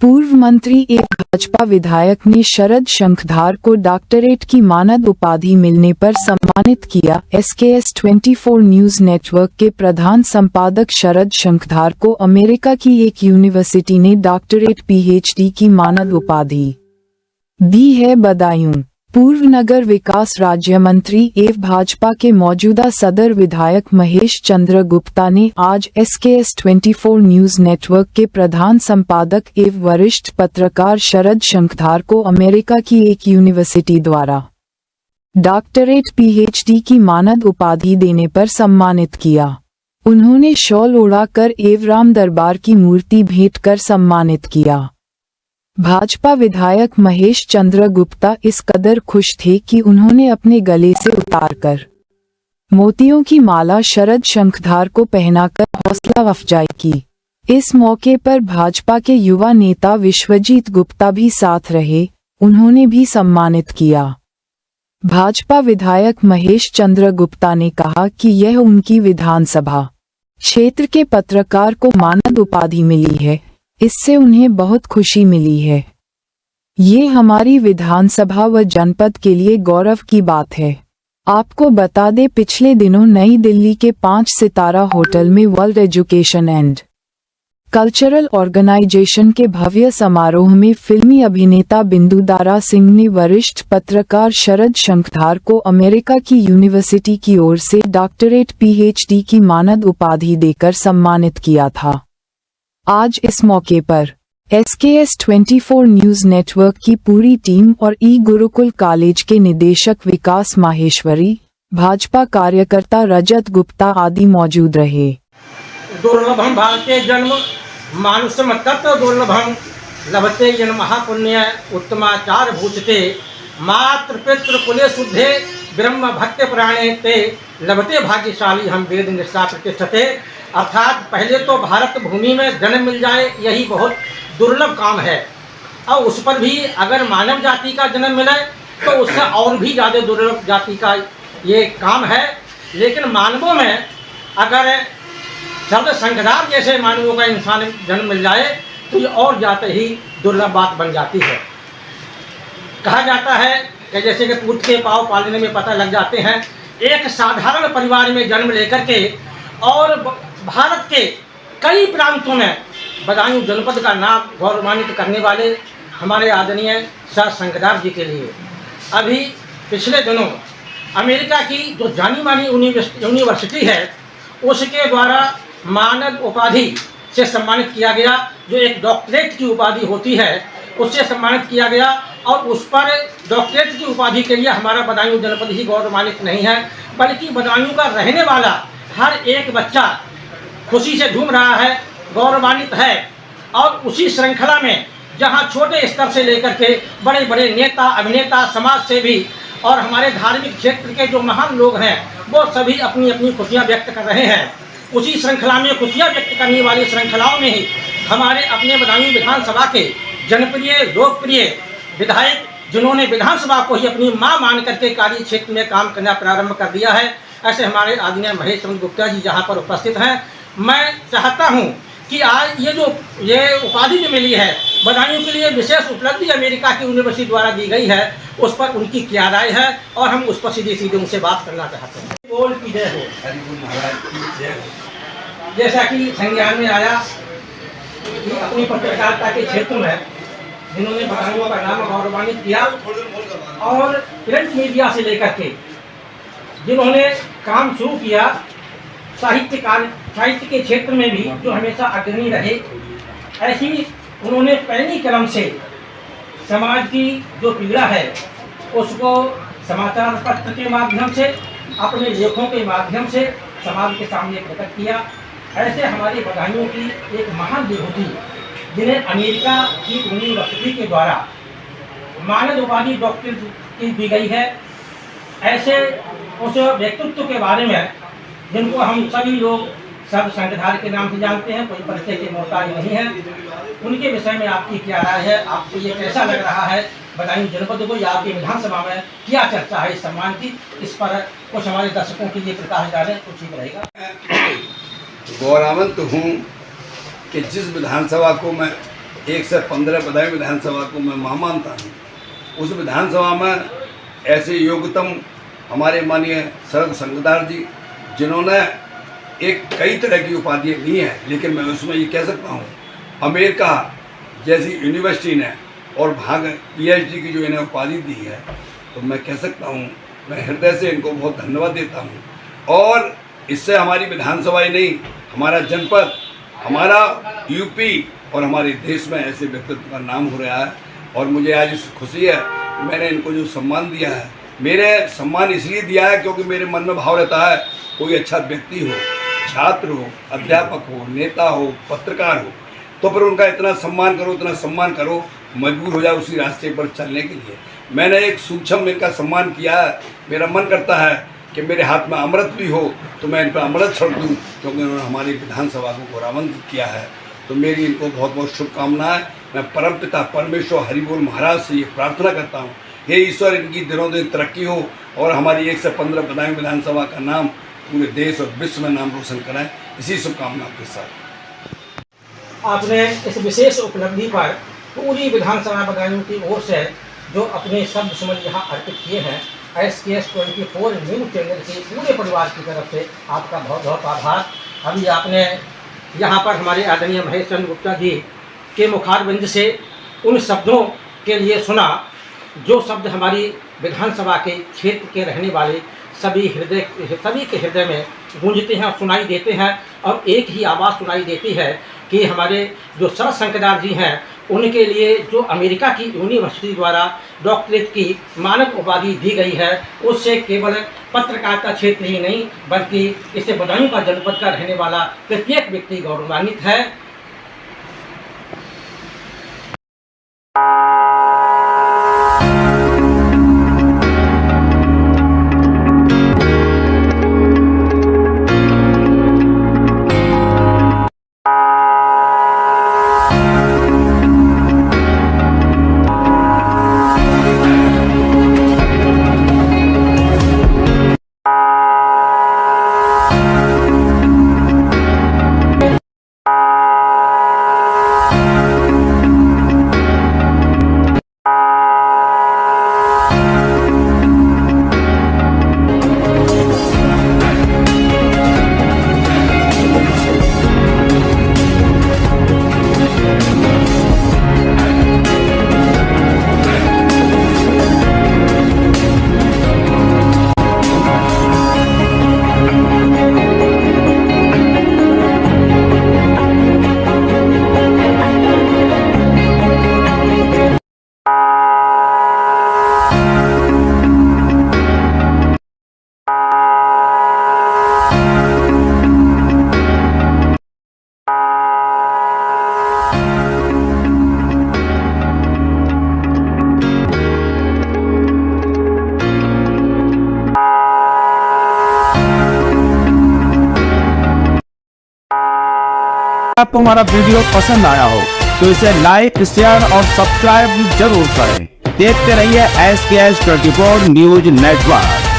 पूर्व मंत्री एवं भाजपा विधायक ने शरद शंखधार को डॉक्टरेट की मानद उपाधि मिलने पर सम्मानित किया। SKS 24 न्यूज नेटवर्क के प्रधान संपादक शरद शंखधार को अमेरिका की एक यूनिवर्सिटी ने डॉक्टरेट PhD की मानद उपाधि दी है। बदायूं पूर्व नगर विकास राज्य मंत्री एवं भाजपा के मौजूदा सदर विधायक महेश चंद्र गुप्ता ने आज SKS 24 न्यूज नेटवर्क के प्रधान संपादक एवं वरिष्ठ पत्रकार शरद शंखधार को अमेरिका की एक यूनिवर्सिटी द्वारा डॉक्टरेट PhD की मानद उपाधि देने पर सम्मानित किया। उन्होंने शॉल उड़ाकर एवं राम दरबार की मूर्ति भेंट कर सम्मानित किया। भाजपा विधायक महेश चंद्र गुप्ता इस कदर खुश थे कि उन्होंने अपने गले से उतारकर मोतियों की माला शरद शंखधार को पहनाकर हौसला अफजाई की। इस मौके पर भाजपा के युवा नेता विश्वजीत गुप्ता भी साथ रहे, उन्होंने भी सम्मानित किया। भाजपा विधायक महेश चंद्र गुप्ता ने कहा कि यह उनकी विधानसभा क्षेत्र के पत्रकार को मानद उपाधि मिली है, इससे उन्हें बहुत खुशी मिली है। ये हमारी विधानसभा व जनपद के लिए गौरव की बात है। आपको बता दें, पिछले दिनों नई दिल्ली के 5 सितारा होटल में world education and cultural organization के भव्य समारोह में फिल्मी अभिनेता बिंदु दारा सिंह ने वरिष्ठ पत्रकार शरद शंखधार को अमेरिका की यूनिवर्सिटी की ओर से डॉक्टरेट PhD की मानद उपाधि देकर सम्मानित किया था। आज इस मौके पर SKS 24 न्यूज नेटवर्क की पूरी टीम और गुरुकुल कॉलेज के निदेशक विकास माहेश्वरी, भाजपा कार्यकर्ता रजत गुप्ता आदि मौजूद रहे। दुर्लभम भारतीय जन्म मानुषम तत्व दुर्लभम लभते जन्म महापुण्य उत्तमाचार भूषते मातृ पितृ कुले शुद्धे ब्रह्म भक्त प्राणे ते लभते भाग्यशाली हम वेद निष्ठा प्रतिष्ठते। अर्थात पहले तो भारत भूमि में जन्म मिल जाए यही बहुत दुर्लभ काम है, और उस पर भी अगर मानव जाति का जन्म मिले तो उससे और भी ज़्यादा दुर्लभ जाति का ये काम है। लेकिन मानवों में अगर शरद शंखधार जैसे मानवों का इंसान जन्म मिल जाए तो ये और ज़्यादा ही दुर्लभ बात बन जाती है। कहा जाता है कि जैसे कि पूत के पाँव पालने में पता लग जाते हैं। एक साधारण परिवार में जन्म लेकर के और भारत के कई प्रांतों में बदायूं जनपद का नाम गौरवान्वित करने वाले हमारे आदरणीय शरद शंखधार जी के लिए अभी पिछले दिनों अमेरिका की जो जानी मानी यूनिवर्सिटी है उसके द्वारा मानद उपाधि से सम्मानित किया गया। जो एक डॉक्टरेट की उपाधि होती है उससे सम्मानित किया गया, और उस पर डॉक्टरेट की उपाधि के लिए हमारा बदायूं जनपद ही गौरवान्वित नहीं है, बल्कि बदायूं का रहने वाला हर एक बच्चा खुशी से झूम रहा है, गौरवान्वित है। और उसी श्रृंखला में जहां छोटे स्तर से लेकर के बड़े बड़े नेता अभिनेता समाज सेवी और हमारे धार्मिक क्षेत्र के जो महान लोग हैं वो सभी अपनी अपनी खुशियां व्यक्त कर रहे हैं। उसी श्रृंखला में खुशियां व्यक्त करने वाली श्रृंखलाओं में ही हमारे अपने बदायूं विधानसभा के जनप्रिय लोकप्रिय विधायक जिन्होंने विधानसभा को ही अपनी मां मान करके कार्य क्षेत्र में काम करना प्रारंभ कर दिया है, ऐसे हमारे आदरणीय महेश चंद्र गुप्ता जी जहां पर उपस्थित हैं। मैं चाहता हूं कि आज ये उपाधि जो मिली है बदायूं के लिए विशेष उपलब्धि अमेरिका की यूनिवर्सिटी द्वारा दी गई है, उस पर उनकी क्या राय है और हम उस पर सीधे सीधे उनसे बात करना चाहते हैं। बोल की जय हो। जैसा कि संज्ञान में आया कि अपनी पत्रकारिता के क्षेत्र में जिन्होंने बदायूं का नाम गौरवान्वित किया और प्रिंट मीडिया से लेकर के जिन्होंने काम शुरू किया, साहित्य के क्षेत्र में भी जो हमेशा अग्रणी रहे, ऐसी उन्होंने पहली कलम से समाज की जो पीड़ा है उसको समाचार पत्र के माध्यम से अपने लेखों के माध्यम से समाज के सामने प्रकट किया। ऐसे हमारे बदायूं की एक महान विभूति जिन्हें अमेरिका की यूनिवर्सिटी के द्वारा मानद उपाधि डॉक्टरेट की दी गई है, ऐसे उस व्यक्तित्व के बारे में जिनको हम सभी लोग शरद शंखधार के नाम से जानते हैं, कोई परिचय के मोहताज नहीं है, उनके विषय में आपकी क्या राय है? आपको ये कैसा लग रहा है? बदायूं जनपद को या आपकी विधानसभा में क्या चर्चा है इस सम्मान की? इस पर कुछ हमारे दर्शकों के लिए प्रकाश डालें तो ठीक रहेगा। गौरवान्वित हूँ कि जिस विधानसभा को मैं 1 से 15 बदायूं विधानसभा को मैं मां मानता हूँ। उस विधानसभा में ऐसे योग्यतम हमारे माननीय शरद शंखधार जी, जिन्होंने एक कई तरह की उपाधियाँ ली हैं, लेकिन मैं उसमें ये कह सकता हूँ अमेरिका जैसी यूनिवर्सिटी ने और भाग PhD की जो इन्हें उपाधि दी है, तो मैं कह सकता हूँ मैं हृदय से इनको बहुत धन्यवाद देता हूँ। और इससे हमारी विधानसभा ही नहीं, हमारा जनपद, हमारा यूपी और हमारे देश में ऐसे व्यक्तित्व का नाम हो रहा है। और मुझे आज इस खुशी है, मैंने इनको जो सम्मान दिया है, मेरे सम्मान इसलिए दिया है क्योंकि मेरे मन में भाव रहता है कोई अच्छा व्यक्ति हो, छात्र हो, अध्यापक हो, नेता हो, पत्रकार हो, तो फिर उनका इतना सम्मान करो, मजबूर हो जाओ उसी रास्ते पर चलने के लिए। मैंने एक सूक्ष्म इनका सम्मान किया है। मेरा मन करता है कि मेरे हाथ में अमृत भी हो तो मैं इन पर अमृत छोड़ दूँ, क्योंकि उन्होंने हमारी विधानसभा को गौरवान्वित किया है। तो मेरी इनको बहुत बहुत शुभकामनाएं। मैं परमपिता परमेश्वर हरिबोल महाराज से ये प्रार्थना करता हूँ, हे ईश्वर इनकी दिनों दिन तरक्की हो और हमारी 1 से 15 बदायूं विधानसभा का नाम पूरे देश और विश्व में नाम रोशन कराएं। इसी शुभकामनाओं के साथ आपने इस विशेष उपलब्धि पर पूरी विधानसभा बदायूं की ओर से जो अपने शब्द सुमन यहाँ अर्पित किए हैं, SKS 24 न्यूज़ चैनल के पूरे परिवार की तरफ से आपका बहुत बहुत आभार। अभी आपने यहाँ पर हमारे आदरणीय महेश चंद्र गुप्ता जी के मुखारबिंद से उन शब्दों के लिए सुना जो शब्द हमारी विधानसभा के क्षेत्र के रहने वाले सभी के हृदय में गूंजते हैं, सुनाई देते हैं। और एक ही आवाज़ सुनाई देती है कि हमारे जो शरद शंखधार जी हैं, उनके लिए जो अमेरिका की यूनिवर्सिटी द्वारा डॉक्टरेट की मानद उपाधि दी गई है, उससे केवल पत्रकारिता क्षेत्र ही नहीं बल्कि इससे बदायूं का जनपद का रहने वाला प्रत्येक व्यक्ति गौरवान्वित है। आपको हमारा वीडियो पसंद आया हो तो इसे लाइक, शेयर और सब्सक्राइब जरूर करें। देखते रहिए SKS 24 न्यूज नेटवर्क।